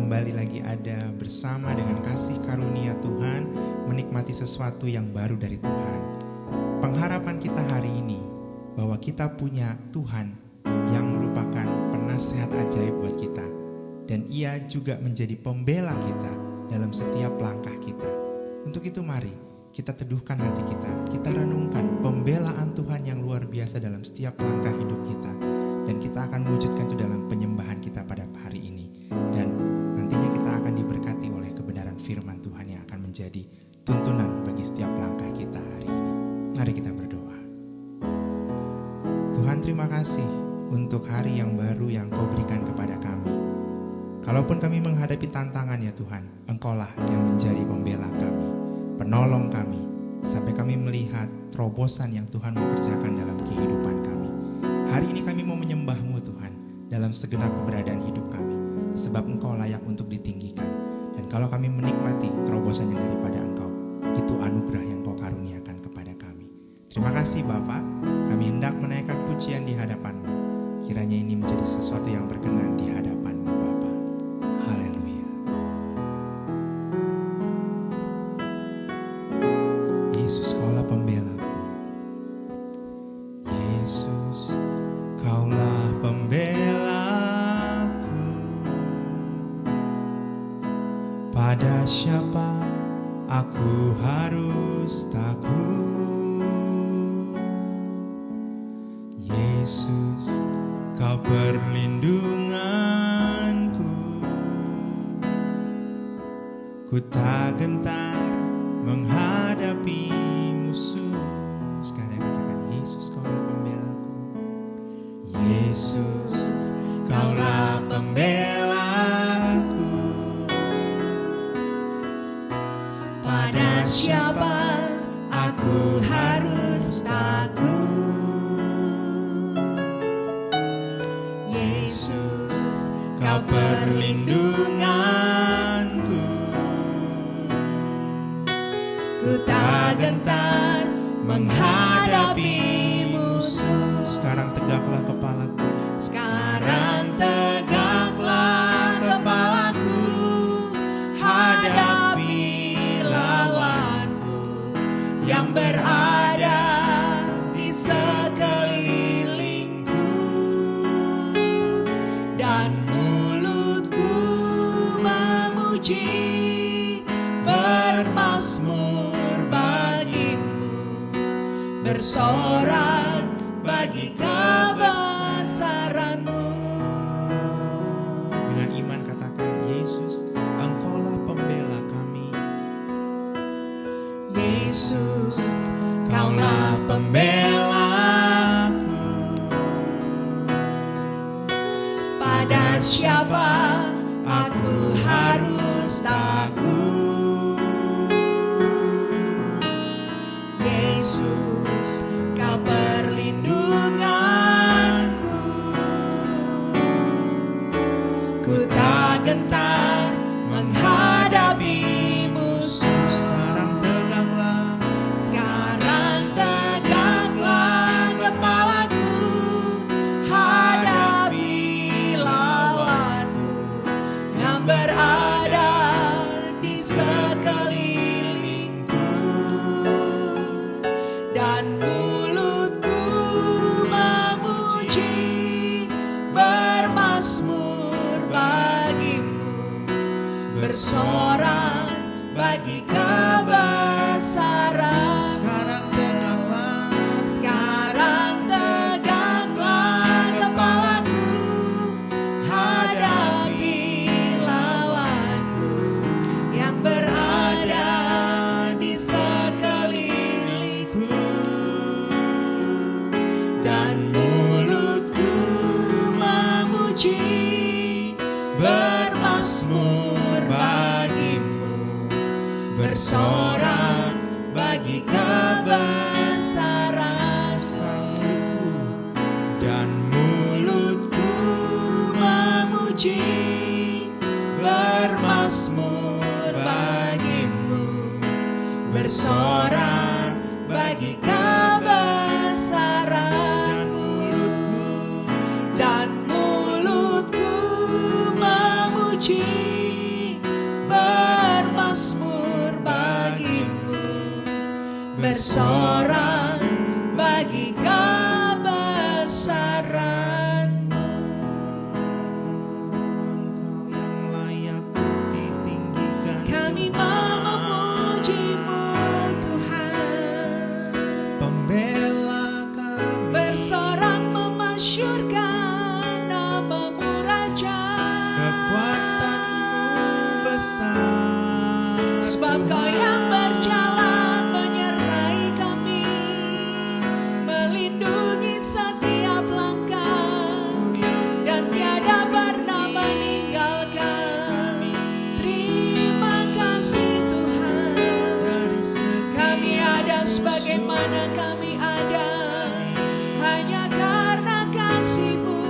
kembali lagi ada bersama dengan kasih karunia Tuhan, menikmati sesuatu yang baru dari Tuhan. Pengharapan kita hari ini bahwa kita punya Tuhan yang merupakan penasehat ajaib buat kita, dan Ia juga menjadi pembela kita dalam setiap langkah kita. Untuk itu mari kita teduhkan hati kita renungkan pembelaan Tuhan yang luar biasa dalam setiap langkah hidup kita, dan kita akan wujudkan itu dalam penyembahan kita pada hari ini. Dan nantinya kita akan diberkati oleh kebenaran firman Tuhan yang akan menjadi tuntunan bagi setiap langkah kita hari ini. Mari kita berdoa. Tuhan, terima kasih untuk hari yang baru yang Kau berikan kepada kami. Kalaupun kami menghadapi tantangan ya Tuhan, Engkaulah yang menjadi pembela kami, penolong kami, sampai kami melihat terobosan yang Tuhan mau kerjakan dalam kehidupan kami. Hari ini kami mau menyembah-Mu Tuhan dalam segenap keberadaan hidup kami, sebab Engkau layak untuk ditinggikan. Dan kalau kami menikmati terobosan yang daripada Engkau, itu anugerah yang Kau karuniakan kepada kami. Terima kasih Bapa, kami hendak menaikkan pujian di hadapan-Mu. Kiranya ini menjadi sesuatu yang berkenan di hadapan-Mu Bapa. Haleluya. Yesus, Kaulah pembelaku. Yesus, Kaulah pembelaku. Pada siapa aku harus takut? Yesus, Kau perlindunganku. Ku tak gentar menghadapi musuh. Sekali katakan, Yesus, Kaulah pembelaku. Yesus, Kaulah pembelaku. Pada siapa aku harus takut? Yesus, Kau perlindunganku. Ku tak gentar menghadapi musuh. Sekarang tegaklah kepalaku. Sekarang tegaklah kepalaku. Hadapi lawanku yang berada di sekelilingku, dan mulutku memuji, bermazmur bagimu, bersorak bagi kebesaran-Mu. Dengan iman katakan, Yesus, Engkaulah pembela kami. Yesus, Kaulah pembelaku. Pada siapa aku harus takut? Yesus, Kau perlindunganku. Ku tak gentar menghadapi musuh. Sekarang tegaklah kepalaku. Hadapi lawanku yang berada di sekelilingku, dan mulutku memuji, bermazmur bagimu, bersorak bagi kebesaran. Sekarang tegaklah kepalaku. Hadapi lawanku yang berada di sekelilingku, dan mulutku memuji, bermazmur bagimu, bersorak bagi kebesaran. Dan mulutku memuji, bermazmur bagimu, bersorak bagi kebesaran. Dan mulutku memuji, bersorak bagi kebesaran-Mu. Engkau yang layak untuk ditinggikan, Kami mau memuji-Mu Tuhan, pembela kami. bersorak memasyurkan nama-Mu Raja. Kekuatan-Mu besar, Sebab Kau yang berjalan menyertai kami, melindungi setiap langkah, dan tiada pernah meninggalkan. Terima kasih Tuhan, dari setiap kami ada sebagaimana kami ada, hanya karena kasih-Mu,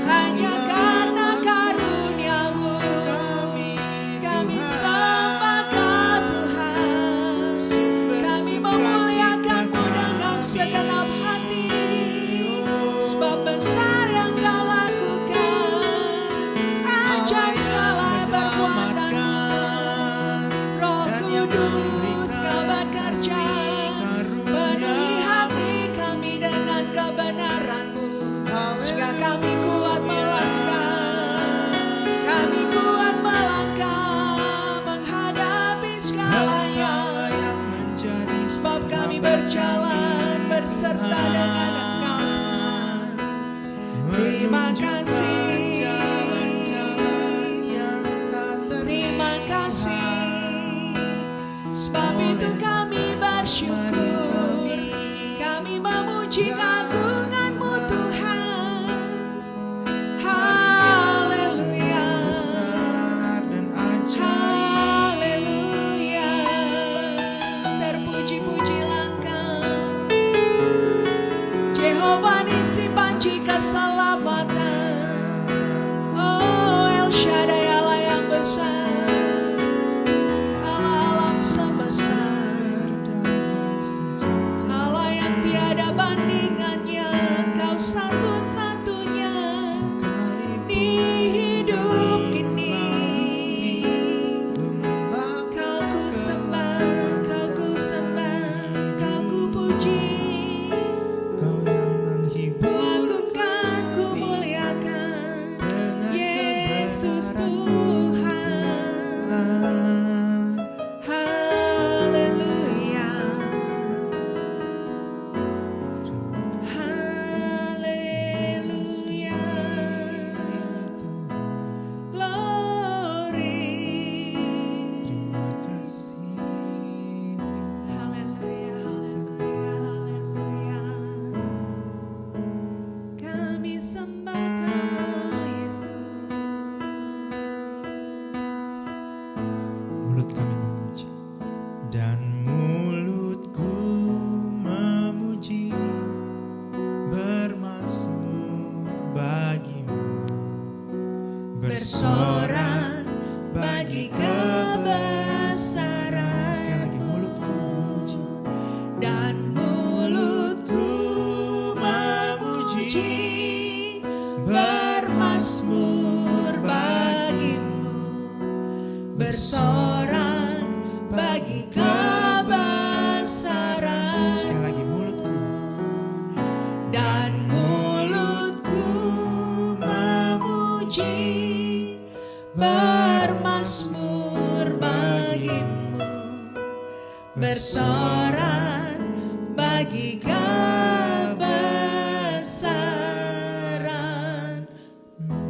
hanya karena karunia-Mu. Kami sembah Kau Tuhan, kami memuliakan-Mu dengan segenap hati, sebab besar yang Kau lakukan, ajaib segala perbuatan-Mu. Roh Kudus Kau bekerja, penuhi hati kami dengan kebenaran-Mu, sehingga kami kuat melangkah, kami kuat melangkah menghadapi segalanya. Engkaulah yang menjadi Sebab kami berjalan berserta dengan Engkau Tuhan. Terima kasih, jalan-jalan yang tak terima kasih. Sebab itu kami bersyukur, kami memuji keagungan-Mu Tuhan. Haleluya, besar dan ajaib. haleluya. Terpuji-pujilah Engkau, Jehovah Nisi panci keselamatan. Oh El Shaddai, Allah yang besar, Allah alam semesta, Berdamai sejahtera Allah yang tiada bandingannya. Kau satu-satunya di hidup ini. lembah Kau ku sembah, Kau ku sembah, Kau ku puji, Kau yang menghibur ku agungkan, ku muliakan, dengan Yesus kebesaran-Mu. Tuhan. Haleluya, haleluya, glory. Terima kasih. Haleluya, haleluya, haleluya. Kami sembah Kau Yesus. Mulut kami memuji dan mulutku memuji, bermazmur bagimu, Bersorak bagi kebesaran. Sekali lagi, mulutku memuji Dan mulutku memuji, bermazmur bagimu, bersorak bagi kebesaran. sekali lagi, mulutku Dan mulutku memuji, bermazmur bagimu, bersorak bagi kebesaran-Mu.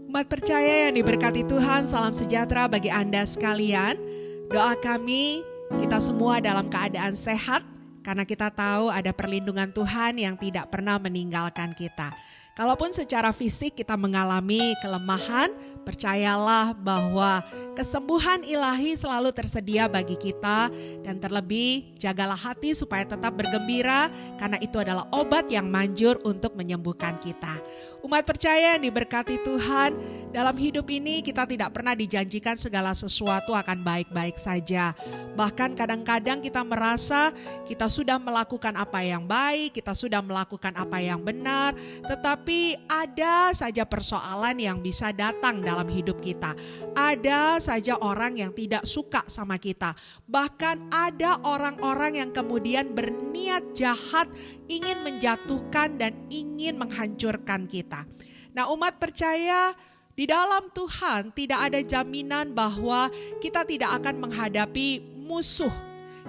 Umat percaya yang diberkati Tuhan, salam sejahtera bagi Anda sekalian. Doa kami, kita semua dalam keadaan sehat, karena kita tahu ada perlindungan Tuhan yang tidak pernah meninggalkan kita. Kalaupun secara fisik kita mengalami kelemahan, percayalah bahwa kesembuhan ilahi selalu tersedia bagi kita. Dan terlebih, jagalah hati supaya tetap bergembira, karena itu adalah obat yang manjur untuk menyembuhkan kita. Umat percaya yang diberkati Tuhan, dalam hidup ini kita tidak pernah dijanjikan segala sesuatu akan baik-baik saja. Bahkan kadang-kadang kita merasa kita sudah melakukan apa yang baik, kita sudah melakukan apa yang benar, tetapi Tetapi ada saja persoalan yang bisa datang dalam hidup kita. Ada saja orang yang tidak suka sama kita. Bahkan ada orang-orang yang kemudian berniat jahat, ingin menjatuhkan dan ingin menghancurkan kita. Nah, umat percaya di dalam Tuhan tidak ada jaminan bahwa kita tidak akan menghadapi musuh.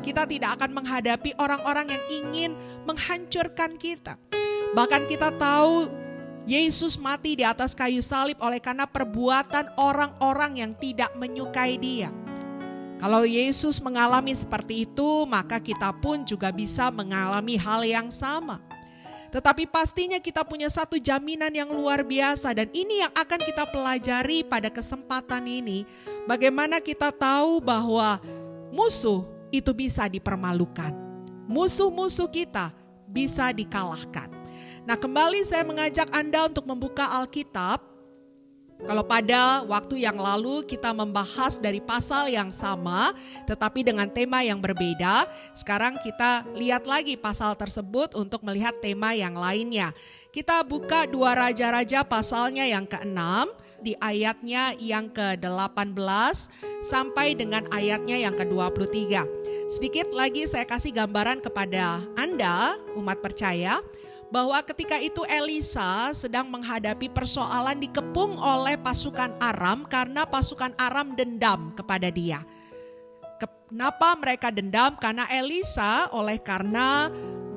Kita tidak akan menghadapi orang-orang yang ingin menghancurkan kita. Bahkan kita tahu Yesus mati di atas kayu salib oleh karena perbuatan orang-orang yang tidak menyukai Dia. Kalau Yesus mengalami seperti itu, maka kita pun juga bisa mengalami hal yang sama. Tetapi pastinya kita punya satu jaminan yang luar biasa, dan ini yang akan kita pelajari pada kesempatan ini. Bagaimana kita tahu bahwa musuh itu bisa dipermalukan. Musuh-musuh kita bisa dikalahkan. Nah, kembali saya mengajak Anda untuk membuka Alkitab. Kalau pada waktu yang lalu kita membahas dari pasal yang sama tetapi dengan tema yang berbeda, sekarang kita lihat lagi pasal tersebut untuk melihat tema yang lainnya. Kita buka 2 Raja-Raja pasalnya yang ke-6 di ayatnya yang ke-18 sampai dengan ayatnya yang ke-23. Sedikit lagi saya kasih gambaran kepada Anda umat percaya bahwa ketika itu Elisa sedang menghadapi persoalan dikepung oleh pasukan Aram karena pasukan Aram dendam kepada dia. Kenapa mereka dendam? Karena Elisa karena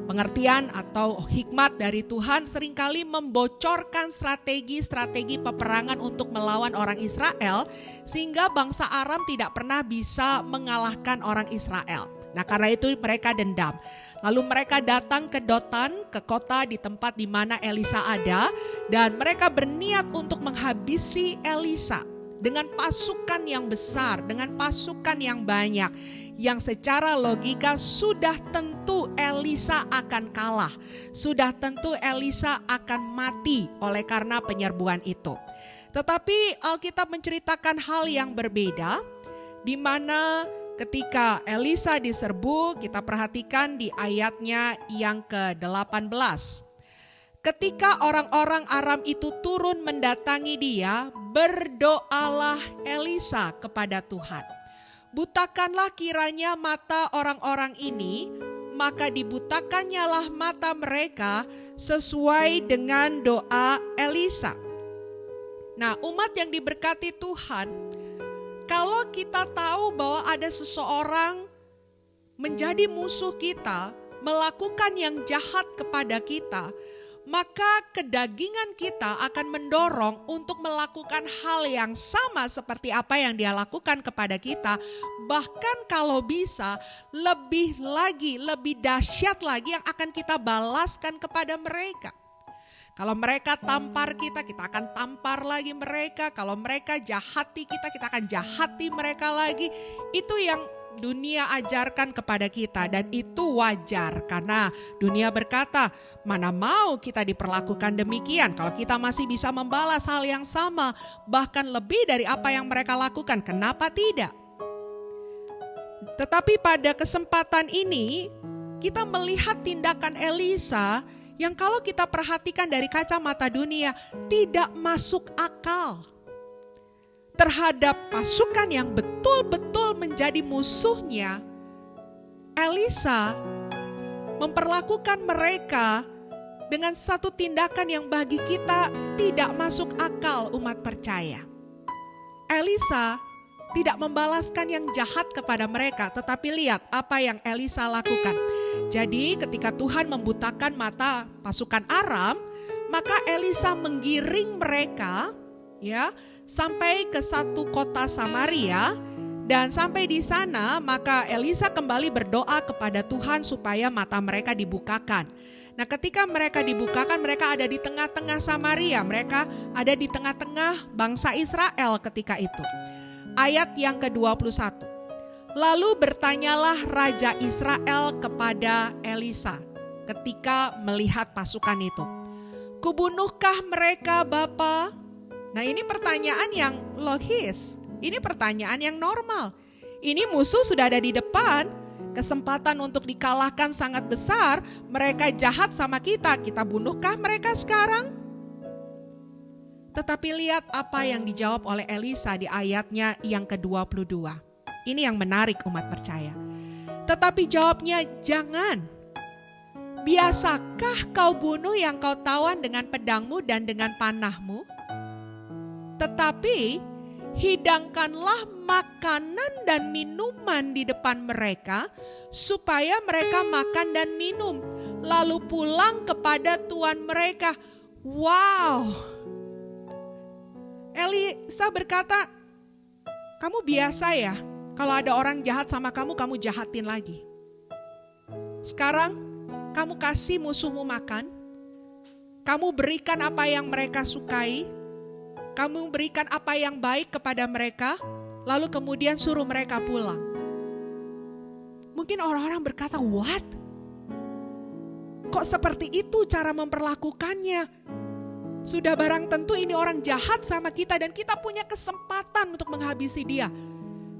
pengertian atau hikmat dari Tuhan seringkali membocorkan strategi-strategi peperangan untuk melawan orang Israel sehingga bangsa Aram tidak pernah bisa mengalahkan orang Israel. Nah, karena itu mereka dendam. Lalu mereka datang ke Dotan, ke kota di tempat di mana Elisa ada, dan mereka berniat untuk menghabisi Elisa dengan pasukan yang besar, dengan pasukan yang banyak, yang secara logika sudah tentu Elisa akan kalah. Sudah tentu Elisa akan mati oleh karena penyerbuan itu. Tetapi Alkitab menceritakan hal yang berbeda, di mana ketika Elisa diserbu, kita perhatikan di ayatnya yang ke-18. Ketika orang-orang Aram itu turun mendatangi dia, berdoalah Elisa kepada Tuhan. Butakanlah kiranya mata orang-orang ini, maka dibutakannya lah mata mereka sesuai dengan doa Elisa. Nah, umat yang diberkati Tuhan, kalau kita tahu bahwa ada seseorang menjadi musuh kita, melakukan yang jahat kepada kita, maka kedagingan kita akan mendorong untuk melakukan hal yang sama seperti apa yang dia lakukan kepada kita. Bahkan kalau bisa lebih lagi, lebih dahsyat lagi yang akan kita balaskan kepada mereka. Kalau mereka tampar kita, kita akan tampar lagi mereka. Kalau mereka jahati kita, kita akan jahati mereka lagi. Itu yang dunia ajarkan kepada kita, dan itu wajar karena dunia berkata, mana mau kita diperlakukan demikian kalau kita masih bisa membalas hal yang sama, bahkan lebih dari apa yang mereka lakukan, kenapa tidak? Tetapi pada kesempatan ini kita melihat tindakan Elisa yang kalau kita perhatikan dari kacamata dunia tidak masuk akal terhadap pasukan yang betul-betul menjadi musuhnya. Elisa memperlakukan mereka dengan satu tindakan yang bagi kita tidak masuk akal, umat percaya. Elisa tidak membalaskan yang jahat kepada mereka, tetapi lihat apa yang Elisa lakukan. Jadi ketika Tuhan membutakan mata pasukan Aram, maka Elisa menggiring mereka sampai ke satu kota Samaria, dan sampai di sana maka Elisa kembali berdoa kepada Tuhan supaya mata mereka dibukakan. Nah, ketika mereka dibukakan, mereka ada di tengah-tengah Samaria, mereka ada di tengah-tengah bangsa Israel ketika itu. Ayat yang ke-21. Lalu bertanyalah Raja Israel kepada Elisa ketika melihat pasukan itu. Kubunuhkah mereka, Bapa? Nah, ini pertanyaan yang logis. Ini pertanyaan yang normal. Ini musuh sudah ada di depan. Kesempatan untuk dikalahkan sangat besar. Mereka jahat sama kita. Kita bunuhkah mereka sekarang? Tetapi lihat apa yang dijawab oleh Elisa di ayatnya yang ke-22. Ini yang menarik umat percaya. Tetapi jawabnya, jangan. Biasakah kau bunuh yang kau tawan dengan pedangmu dan dengan panahmu? Tetapi hidangkanlah makanan dan minuman di depan mereka, supaya mereka makan dan minum, lalu pulang kepada tuan mereka. Wow! Elisa berkata, kamu biasa ya, kalau ada orang jahat sama kamu, kamu jahatin lagi. Sekarang kamu kasih musuhmu makan, kamu berikan apa yang mereka sukai, kamu berikan apa yang baik kepada mereka, lalu kemudian suruh mereka pulang. Mungkin orang-orang berkata, what? Kok seperti itu cara memperlakukannya? Sudah barang tentu ini orang jahat sama kita dan kita punya kesempatan untuk menghabisi dia.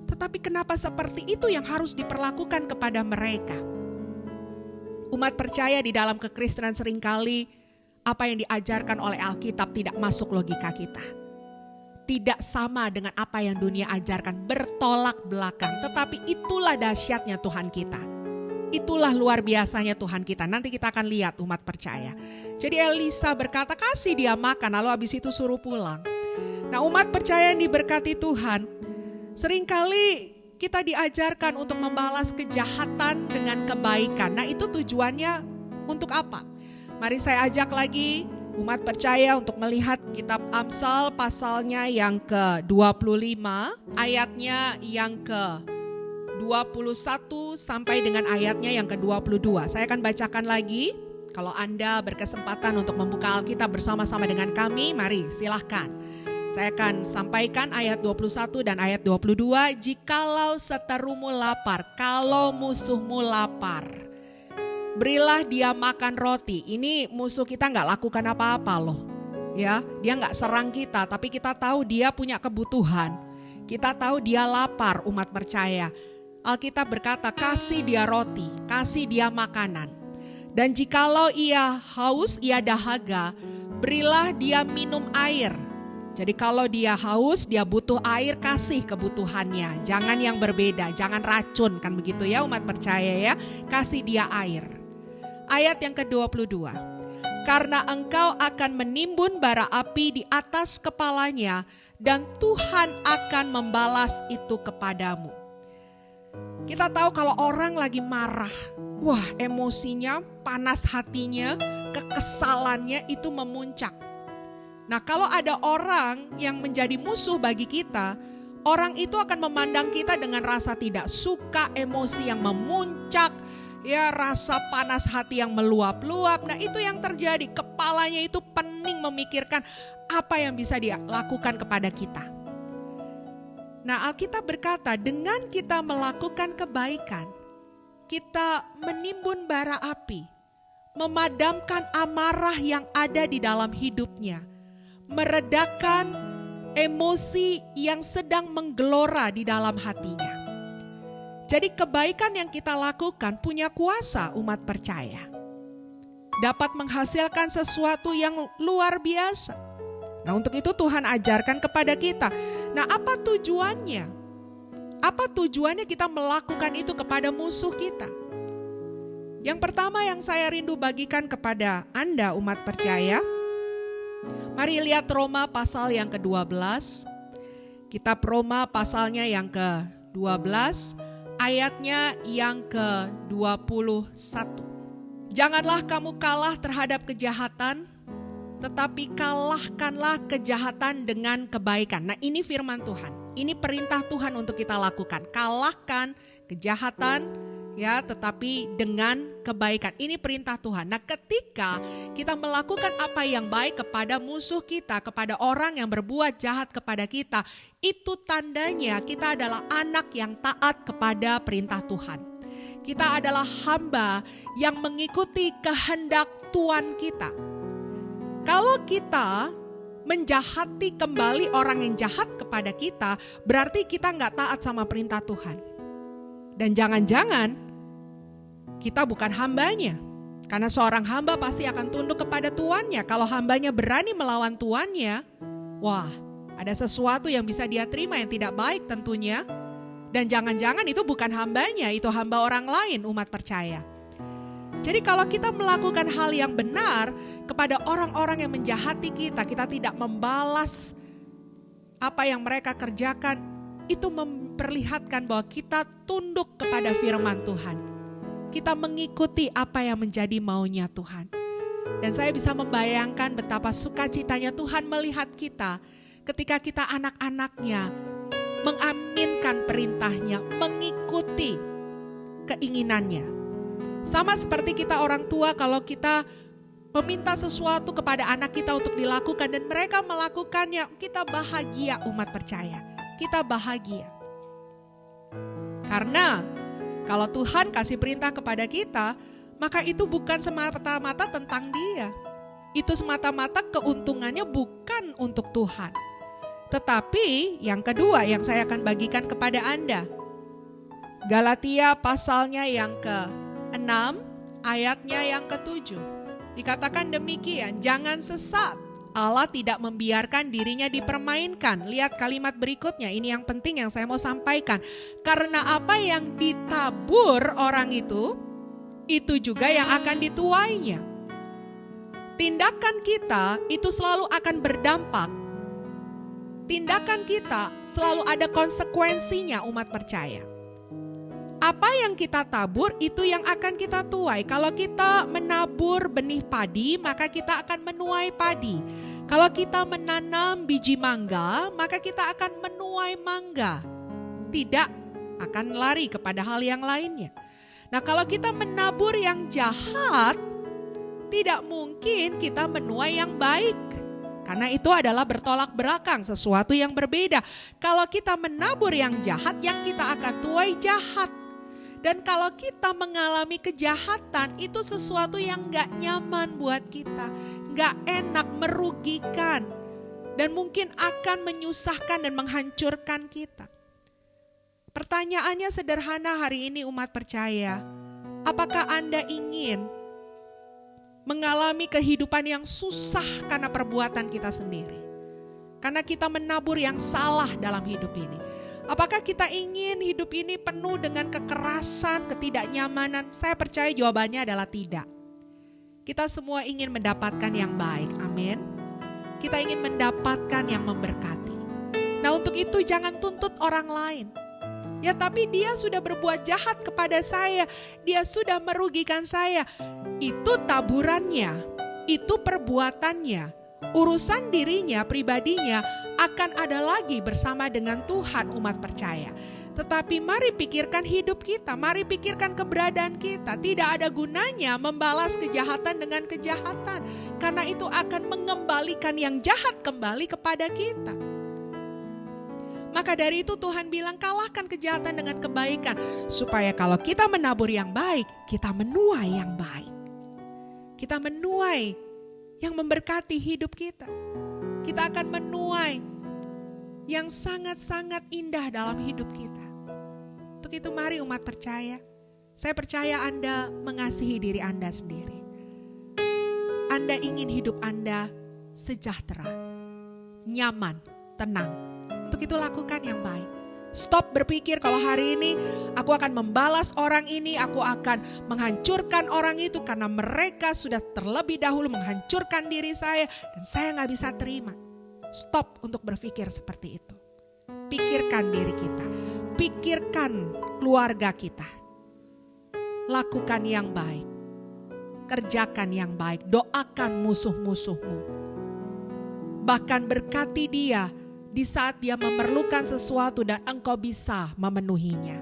Tetapi kenapa seperti itu yang harus diperlakukan kepada mereka? Umat percaya di dalam kekristenan seringkali apa yang diajarkan oleh Alkitab tidak masuk logika kita. Tidak sama dengan apa yang dunia ajarkan, bertolak belakang. Tetapi itulah dahsyatnya Tuhan kita. Itulah luar biasanya Tuhan kita. Nanti kita akan lihat umat percaya. Jadi Elisa berkata, kasih dia makan, lalu habis itu suruh pulang. Nah, umat percaya yang diberkati Tuhan, seringkali kita diajarkan untuk membalas kejahatan dengan kebaikan. Nah, itu tujuannya untuk apa? Mari saya ajak lagi umat percaya untuk melihat kitab Amsal pasalnya yang ke-25, ayatnya yang ke-21 sampai dengan ayatnya yang ke-22. Saya akan bacakan lagi. Kalau Anda berkesempatan untuk membuka Alkitab bersama-sama dengan kami, mari silahkan. Saya akan sampaikan ayat 21 dan ayat 22. Jikalau seterumu lapar, kalau musuhmu lapar, berilah dia makan roti. Ini musuh kita gak lakukan apa-apa loh. Ya, dia gak serang kita, tapi kita tahu dia punya kebutuhan. Kita tahu dia lapar, umat percaya. Alkitab berkata, kasih dia roti, kasih dia makanan. Dan jikalau ia haus, ia dahaga, berilah dia minum air. Jadi kalau dia haus, dia butuh air, kasih kebutuhannya. Jangan yang berbeda, jangan racun, kan begitu ya umat percaya ya. Kasih dia air. Ayat yang ke-22. Karena engkau akan menimbun bara api di atas kepalanya, dan Tuhan akan membalas itu kepadamu. Kita tahu kalau orang lagi marah, wah emosinya, panas hatinya, kekesalannya itu memuncak. Nah, kalau ada orang yang menjadi musuh bagi kita, orang itu akan memandang kita dengan rasa tidak suka, emosi yang memuncak, ya rasa panas hati yang meluap-luap. Nah, itu yang terjadi, kepalanya itu pening memikirkan apa yang bisa dia lakukan kepada kita. Nah, Alkitab berkata, dengan kita melakukan kebaikan, kita menimbun bara api, memadamkan amarah yang ada di dalam hidupnya, meredakan emosi yang sedang menggelora di dalam hatinya. Jadi kebaikan yang kita lakukan punya kuasa, umat percaya. Dapat menghasilkan sesuatu yang luar biasa. Nah, untuk itu Tuhan ajarkan kepada kita. Nah, apa tujuannya? Apa tujuannya kita melakukan itu kepada musuh kita? Yang pertama yang saya rindu bagikan kepada Anda umat percaya, mari lihat Roma pasal yang ke-12. Kitab Roma pasalnya yang ke-12, ayatnya yang ke-21. Janganlah kamu kalah terhadap kejahatan, tetapi kalahkanlah kejahatan dengan kebaikan. Nah, ini firman Tuhan. Ini perintah Tuhan untuk kita lakukan. Kalahkan kejahatan, ya, tetapi dengan kebaikan. Ini perintah Tuhan. Nah, ketika kita melakukan apa yang baik kepada musuh kita, kepada orang yang berbuat jahat kepada kita, itu tandanya kita adalah anak yang taat kepada perintah Tuhan. Kita adalah hamba yang mengikuti kehendak Tuhan kita. Kalau kita menjahati kembali orang yang jahat kepada kita, berarti kita gak taat sama perintah Tuhan. Dan jangan-jangan kita bukan hambanya. Karena seorang hamba pasti akan tunduk kepada tuannya. Kalau hambanya berani melawan tuannya, wah, ada sesuatu yang bisa dia terima yang tidak baik tentunya. Dan jangan-jangan itu bukan hambanya, itu hamba orang lain, umat percaya. Jadi kalau kita melakukan hal yang benar kepada orang-orang yang menjahati kita, kita tidak membalas apa yang mereka kerjakan, itu memperlihatkan bahwa kita tunduk kepada firman Tuhan. Kita mengikuti apa yang menjadi maunya Tuhan. Dan saya bisa membayangkan betapa sukacitanya Tuhan melihat kita ketika kita anak-anaknya mengaminkan perintahnya, mengikuti keinginannya. Sama seperti kita orang tua kalau kita meminta sesuatu kepada anak kita untuk dilakukan dan mereka melakukannya, kita bahagia umat percaya. Kita bahagia. Karena kalau Tuhan kasih perintah kepada kita, maka itu bukan semata-mata tentang Dia. Itu semata-mata keuntungannya bukan untuk Tuhan. Tetapi yang kedua yang saya akan bagikan kepada Anda. Galatia pasalnya yang ke-6 ayatnya yang ke-7. Dikatakan demikian, jangan sesat. Allah tidak membiarkan dirinya dipermainkan. Lihat kalimat berikutnya, ini yang penting yang saya mau sampaikan. Karena apa yang ditabur orang itu juga yang akan dituainya. Tindakan kita itu selalu akan berdampak. Tindakan kita selalu ada konsekuensinya umat percaya. Apa yang kita tabur itu yang akan kita tuai. Kalau kita menabur benih padi, maka kita akan menuai padi. Kalau kita menanam biji mangga, maka kita akan menuai mangga. Tidak akan lari kepada hal yang lainnya. Nah, kalau kita menabur yang jahat, tidak mungkin kita menuai yang baik. Karena itu adalah bertolak belakang, sesuatu yang berbeda. Kalau kita menabur yang jahat, yang kita akan tuai jahat. Dan kalau kita mengalami kejahatan, itu sesuatu yang gak nyaman buat kita. Gak enak, merugikan. Dan mungkin akan menyusahkan dan menghancurkan kita. Pertanyaannya sederhana hari ini umat percaya. Apakah Anda ingin mengalami kehidupan yang susah karena perbuatan kita sendiri? Karena kita menabur yang salah dalam hidup ini. Apakah kita ingin hidup ini penuh dengan kekerasan, ketidaknyamanan? Saya percaya jawabannya adalah tidak. Kita semua ingin mendapatkan yang baik, amin. Kita ingin mendapatkan yang memberkati. Nah, untuk itu jangan tuntut orang lain. Ya, tapi dia sudah berbuat jahat kepada saya, dia sudah merugikan saya. Itu taburannya, itu perbuatannya, urusan dirinya, pribadinya akan ada lagi bersama dengan Tuhan umat percaya. Tetapi mari pikirkan hidup kita, mari pikirkan keberadaan kita. Tidak ada gunanya membalas kejahatan dengan kejahatan. Karena itu akan mengembalikan yang jahat kembali kepada kita. Maka dari itu Tuhan bilang kalahkan kejahatan dengan kebaikan. Supaya kalau kita menabur yang baik, kita menuai yang baik. Kita menuai yang memberkati hidup kita. Kita akan menuai yang sangat-sangat indah dalam hidup kita. Untuk itu mari umat percaya. Saya percaya Anda mengasihi diri Anda sendiri. Anda ingin hidup Anda sejahtera, nyaman, tenang. Untuk itu lakukan yang baik. Stop berpikir kalau hari ini aku akan membalas orang ini, aku akan menghancurkan orang itu karena mereka sudah terlebih dahulu menghancurkan diri saya dan saya gak bisa terima. Stop untuk berpikir seperti itu. Pikirkan diri kita, pikirkan keluarga kita. Lakukan yang baik, kerjakan yang baik, doakan musuh-musuhmu. Bahkan berkati dia di saat dia memerlukan sesuatu dan engkau bisa memenuhinya.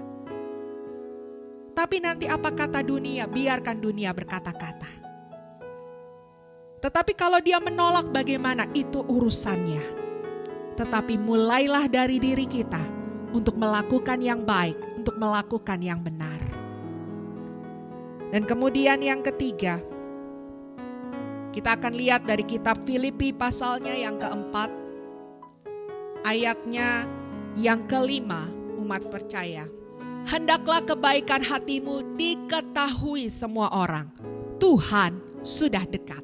Tapi nanti apa kata dunia? Biarkan dunia berkata-kata. Tetapi kalau dia menolak bagaimana? Itu urusannya. Tetapi mulailah dari diri kita untuk melakukan yang baik, untuk melakukan yang benar. Dan kemudian yang ketiga, kita akan lihat dari kitab Filipi pasalnya yang keempat, ayatnya yang kelima, umat percaya. Hendaklah kebaikan hatimu diketahui semua orang. Tuhan sudah dekat.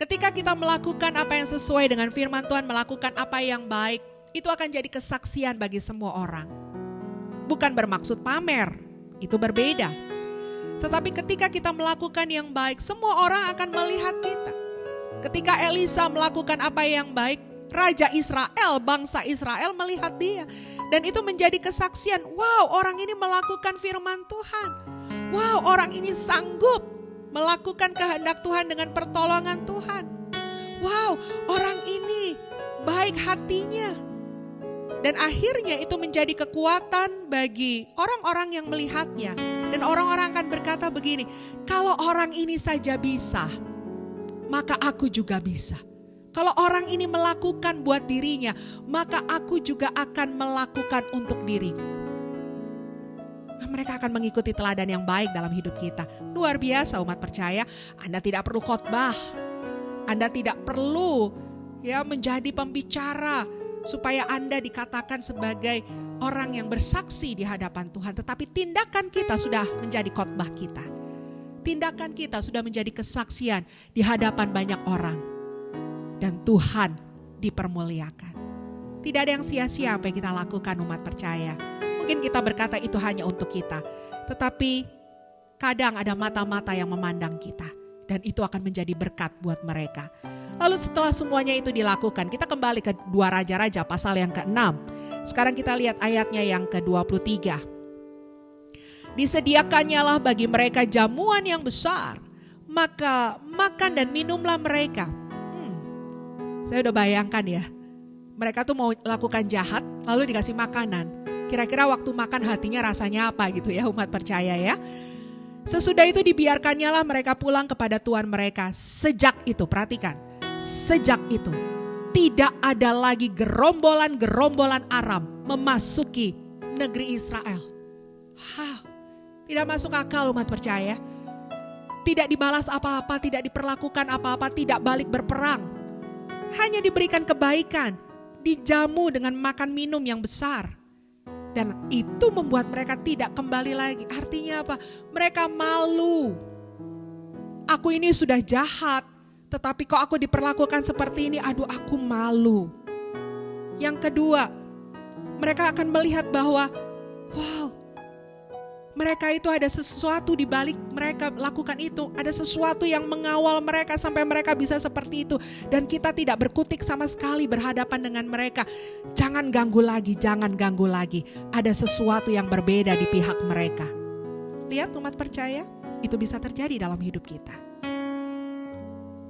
Ketika kita melakukan apa yang sesuai dengan firman Tuhan, melakukan apa yang baik, itu akan jadi kesaksian bagi semua orang. Bukan bermaksud pamer, itu berbeda. Tetapi ketika kita melakukan yang baik, semua orang akan melihat kita. Ketika Elisa melakukan apa yang baik, Raja Israel, bangsa Israel melihat dia. Dan itu menjadi kesaksian, wow, orang ini melakukan firman Tuhan. Wow, orang ini sanggup melakukan kehendak Tuhan dengan pertolongan Tuhan. Wow, orang ini baik hatinya. Dan akhirnya itu menjadi kekuatan bagi orang-orang yang melihatnya. Dan orang-orang akan berkata begini, kalau orang ini saja bisa, maka aku juga bisa. Kalau orang ini melakukan buat dirinya, maka aku juga akan melakukan untuk diriku. Mereka akan mengikuti teladan yang baik dalam hidup kita. Luar biasa umat percaya, Anda tidak perlu khotbah. Anda tidak perlu menjadi pembicara supaya Anda dikatakan sebagai orang yang bersaksi di hadapan Tuhan. Tetapi tindakan kita sudah menjadi khotbah kita. Tindakan kita sudah menjadi kesaksian di hadapan banyak orang. Dan Tuhan dipermuliakan. Tidak ada yang sia-sia apa yang kita lakukan umat percaya. Mungkin kita berkata itu hanya untuk kita. Tetapi kadang ada mata-mata yang memandang kita. Dan itu akan menjadi berkat buat mereka. Lalu setelah semuanya itu dilakukan, kita kembali ke 2 Raja-Raja pasal yang ke-6. Sekarang kita lihat ayatnya yang ke-23. Disediakannyalah bagi mereka jamuan yang besar, maka makan dan minumlah mereka. Saya udah bayangkan ya, mereka tuh mau lakukan jahat lalu dikasih makanan. Kira-kira waktu makan hatinya rasanya apa gitu ya umat percaya ya. Sesudah itu dibiarkannyalah mereka pulang kepada tuan mereka. Sejak itu, perhatikan, sejak itu tidak ada lagi gerombolan-gerombolan Aram memasuki negeri Israel. Tidak masuk akal umat percaya. Tidak dibalas apa-apa, tidak diperlakukan apa-apa, tidak balik berperang. Hanya diberikan kebaikan, dijamu dengan makan minum yang besar. Dan itu membuat mereka tidak kembali lagi. Artinya apa? Mereka malu. Aku ini sudah jahat, tetapi kok aku diperlakukan seperti ini? Aduh, aku malu. Yang kedua, mereka akan melihat bahwa wow, mereka itu ada sesuatu di balik mereka lakukan itu. Ada sesuatu yang mengawal mereka sampai mereka bisa seperti itu. Dan kita tidak berkutik sama sekali berhadapan dengan mereka. Jangan ganggu lagi, jangan ganggu lagi. Ada sesuatu yang berbeda di pihak mereka. Lihat umat percaya, itu bisa terjadi dalam hidup kita.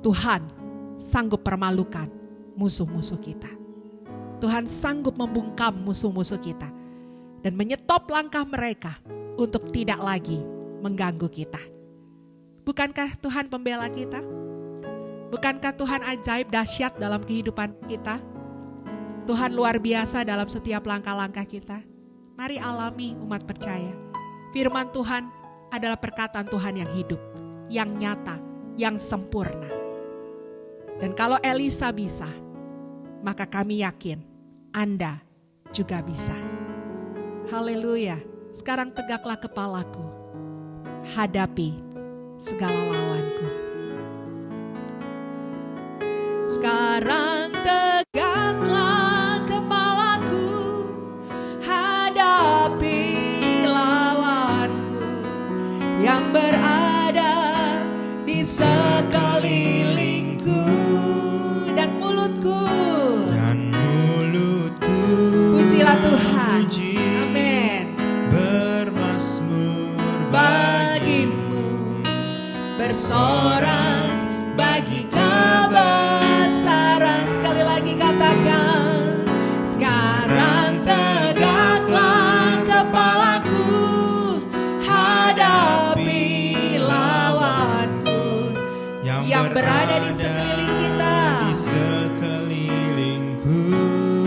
Tuhan sanggup permalukan musuh-musuh kita. Tuhan sanggup membungkam musuh-musuh kita. Dan menyetop langkah mereka untuk tidak lagi mengganggu kita. Bukankah Tuhan pembela kita? Bukankah Tuhan ajaib dahsyat dalam kehidupan kita? Tuhan luar biasa dalam setiap langkah-langkah kita. Mari alami umat percaya. Firman Tuhan adalah perkataan Tuhan yang hidup, yang nyata, yang sempurna. Dan kalau Elisa bisa, maka kami yakin Anda juga bisa. Haleluya. Sekarang tegaklah kepalaku, hadapi segala lawanku. Sekarang tegaklah kepalaku, hadapi lawanku yang berada di sekelilingku. Dan mulutku, pujilah Tuhan. Bersorak bagi kebesaran. Sekali lagi katakan, sekarang tegaklah kepalaku, hadapi lawanku yang berada di sekeliling kita.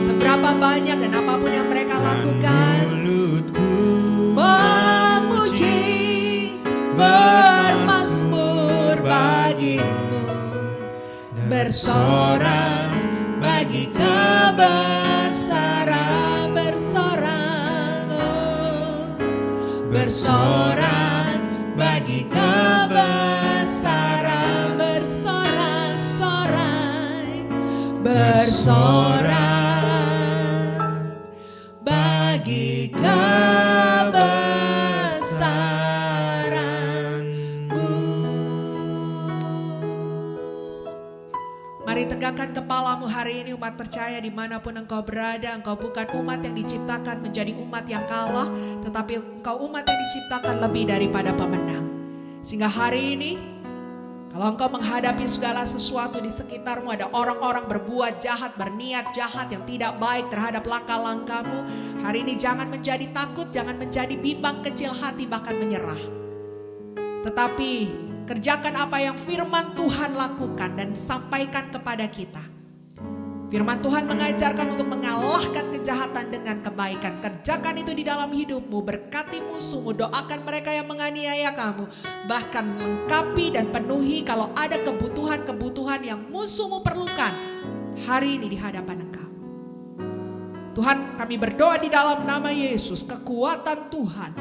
Seberapa banyak dan apapun yang mereka lakukan, memuji, bermasmur bagimu, bersorak bagi kebesaran, bersorak bagi kebesaran, bersorak, bersorak bagi kebesaran-Mu. Mari tegakkan kepalamu hari ini umat percaya, dimanapun engkau berada. Engkau bukan umat yang diciptakan menjadi umat yang kalah, tetapi engkau umat yang diciptakan lebih daripada pemenang. Sehingga hari ini kalau engkau menghadapi segala sesuatu di sekitarmu, ada orang-orang berbuat jahat, berniat jahat yang tidak baik terhadap langkah-langkahmu. Hari ini jangan menjadi takut, jangan menjadi bimbang, kecil hati, bahkan menyerah. Tetapi kerjakan apa yang firman Tuhan lakukan dan sampaikan kepada kita. Firman Tuhan mengajarkan untuk mengalahkan kejahatan dengan kebaikan. Kerjakan itu di dalam hidupmu, berkati musuhmu, doakan mereka yang menganiaya kamu. Bahkan lengkapi dan penuhi kalau ada kebutuhan-kebutuhan yang musuhmu perlukan hari ini di hadapan engkau. Tuhan, kami berdoa di dalam nama Yesus, kekuatan Tuhan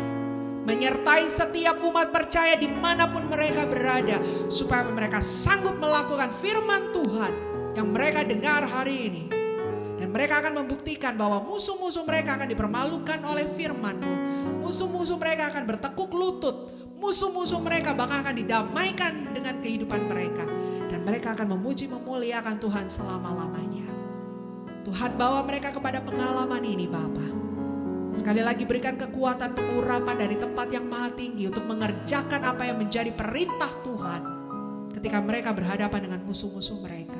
menyertai setiap umat percaya dimanapun mereka berada, supaya mereka sanggup melakukan firman Tuhan yang mereka dengar hari ini. Dan mereka akan membuktikan bahwa musuh-musuh mereka akan dipermalukan oleh firman-Mu. Musuh-musuh mereka akan bertekuk lutut. Musuh-musuh mereka bahkan akan didamaikan dengan kehidupan mereka. Dan mereka akan memuji memuliakan Tuhan selama-lamanya. Tuhan, bawa mereka kepada pengalaman ini Bapa. Sekali lagi berikan kekuatan pengurapan dari tempat yang maha tinggi untuk mengerjakan apa yang menjadi perintah Tuhan ketika mereka berhadapan dengan musuh-musuh mereka.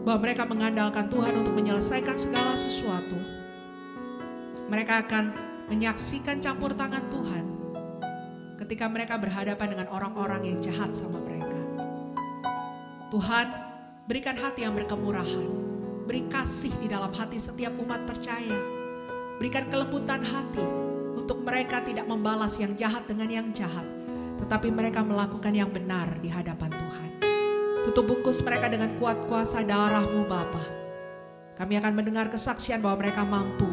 Bahwa mereka mengandalkan Tuhan untuk menyelesaikan segala sesuatu. Mereka akan menyaksikan campur tangan Tuhan ketika mereka berhadapan dengan orang-orang yang jahat sama mereka. Tuhan, berikan hati yang berkemurahan. Beri kasih di dalam hati setiap umat percaya. Berikan kelembutan hati untuk mereka tidak membalas yang jahat dengan yang jahat, tetapi mereka melakukan yang benar di hadapan Tuhan. Tutup bungkus mereka dengan kuat kuasa darah-Mu Bapa. Kami akan mendengar kesaksian bahwa mereka mampu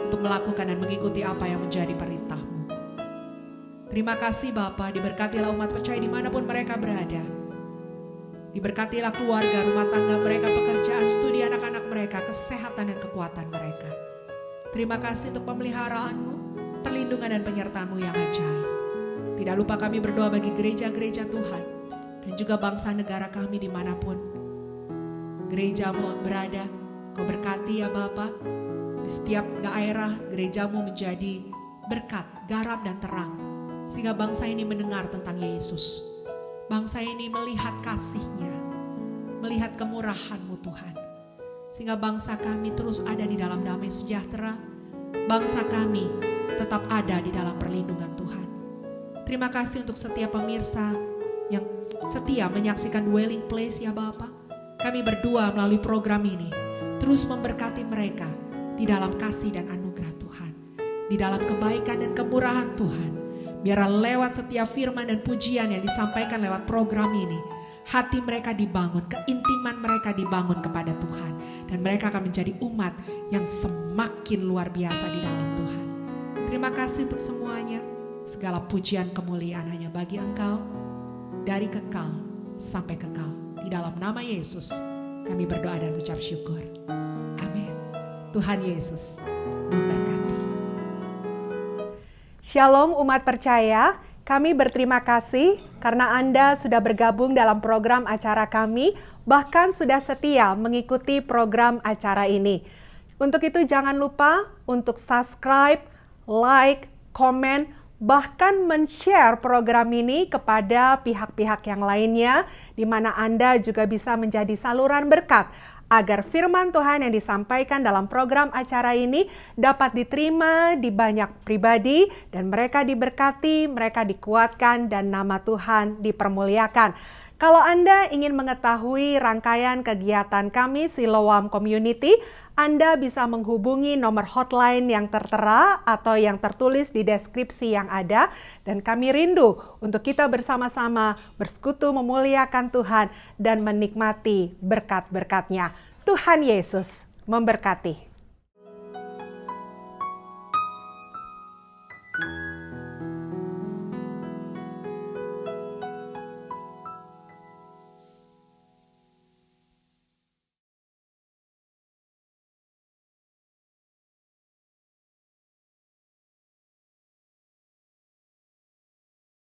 untuk melakukan dan mengikuti apa yang menjadi perintah-Mu. Terima kasih Bapa, diberkatilah umat percaya dimanapun mereka berada. Diberkatilah keluarga, rumah tangga mereka, pekerjaan, studi anak-anak mereka, kesehatan dan kekuatan mereka. Terima kasih untuk pemeliharaan-Mu, perlindungan dan penyertaan-Mu yang ajaib. Tidak lupa kami berdoa bagi gereja-gereja Tuhan dan juga bangsa negara kami dimanapun gereja-Mu berada. Kau berkati ya Bapa, di setiap daerah gereja-Mu menjadi berkat, garam dan terang, sehingga bangsa ini mendengar tentang Yesus. Bangsa ini melihat kasih-Nya, melihat kemurahan-Mu Tuhan, sehingga bangsa kami terus ada di dalam damai sejahtera. Bangsa kami tetap ada di dalam perlindungan Tuhan. Terima kasih untuk setiap pemirsa yang setia menyaksikan Dwelling Place ya Bapa. Kami berdua melalui program ini terus memberkati mereka di dalam kasih dan anugerah Tuhan, di dalam kebaikan dan kemurahan Tuhan. Biar lewat setiap firman dan pujian yang disampaikan lewat program ini, hati mereka dibangun, keintiman mereka dibangun kepada Tuhan, dan mereka akan menjadi umat yang semakin luar biasa di dalam Tuhan. Terima kasih untuk semuanya. Segala pujian kemuliaan hanya bagi Engkau, dari kekal sampai kekal. Di dalam nama Yesus kami berdoa dan ucap syukur. Amin. Tuhan Yesus memberkati. Shalom umat percaya, kami berterima kasih karena Anda sudah bergabung dalam program acara kami, bahkan sudah setia mengikuti program acara ini. Untuk itu jangan lupa untuk subscribe, like, komen, bahkan men-share program ini kepada pihak-pihak yang lainnya, di mana Anda juga bisa menjadi saluran berkat agar firman Tuhan yang disampaikan dalam program acara ini dapat diterima di banyak pribadi dan mereka diberkati, mereka dikuatkan dan nama Tuhan dipermuliakan. Kalau Anda ingin mengetahui rangkaian kegiatan kami Siloam Community, Anda bisa menghubungi nomor hotline yang tertera atau yang tertulis di deskripsi yang ada, dan kami rindu untuk kita bersama-sama bersekutu memuliakan Tuhan dan menikmati berkat-berkat-Nya. Tuhan Yesus memberkati.